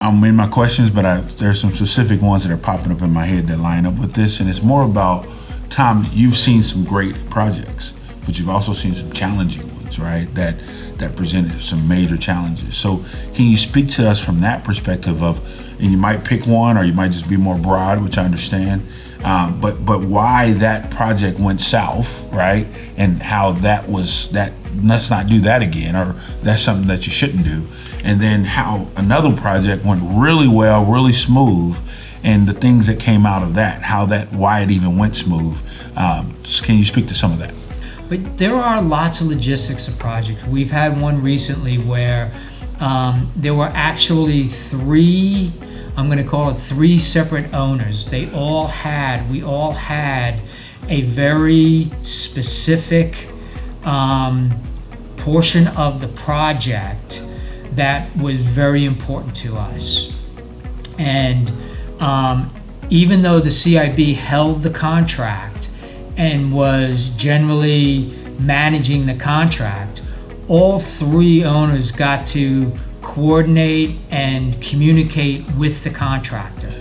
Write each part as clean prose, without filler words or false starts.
I'm in my questions, but there's some specific ones that are popping up in my head that line up with this, and it's more about, Tom, you've seen some great projects, but you've also seen some challenging ones, right? That presented some major challenges. So can you speak to us from that perspective of, and you might pick one or you might just be more broad, which I understand, but why that project went south, right? And how let's not do that again, or that's something that you shouldn't do. And then how another project went really well, really smooth, and the things that came out of that, why it even went smooth. Can you speak to some of that? But there are lots of logistics of projects. We've had one recently where there were actually three separate owners. We all had a very specific portion of the project that was very important to us. And even though the CIB held the contract and was generally managing the contract, all three owners got to coordinate and communicate with the contractor.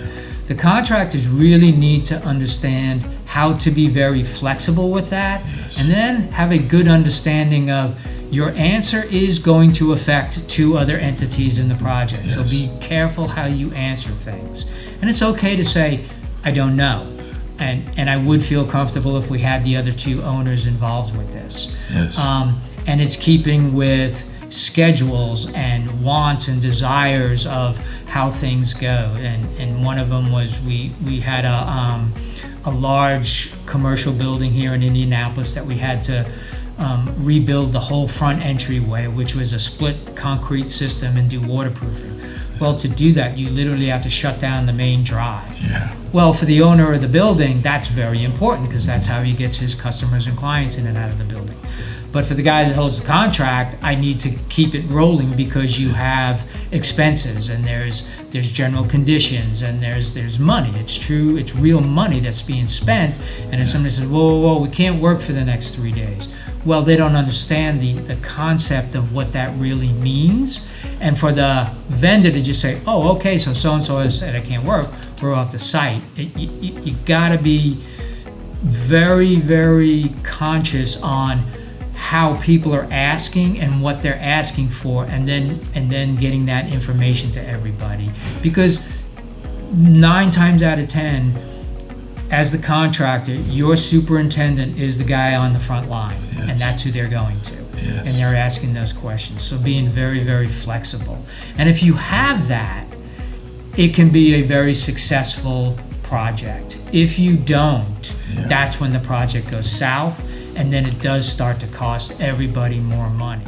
The contractors really need to understand how to be very flexible with that, and then have a good understanding of your answer is going to affect two other entities in the project. So be careful how you answer things. And it's okay to say, I don't know. And I would feel comfortable if we had the other two owners involved with this. And it's keeping with schedules and wants and desires of how things go. And one of them was we had a large commercial building here in Indianapolis that we had to rebuild the whole front entryway, which was a split concrete system, and do waterproofing. Well, to do that, you literally have to shut down the main drive. Well, for the owner of the building, that's very important because that's how he gets his customers and clients in and out of the building. But for the guy that holds the contract, I need to keep it rolling because you have expenses, and there's general conditions, and there's money. It's true, it's real money that's being spent. And if somebody says, whoa, we can't work for the next 3 days. Well, they don't understand the concept of what that really means. And for the vendor to just say, oh, okay, so so-and-so has said I can't work, we're off the site. You gotta be very, very conscious on how people are asking and what they're asking for, and then getting that information to everybody. Because 9 times out of 10, as the contractor, your superintendent is the guy on the front line, and that's who they're going to. And they're asking those questions. So being very, very flexible. And if you have that, it can be a very successful project. If you don't, that's when the project goes south, and then it does start to cost everybody more money.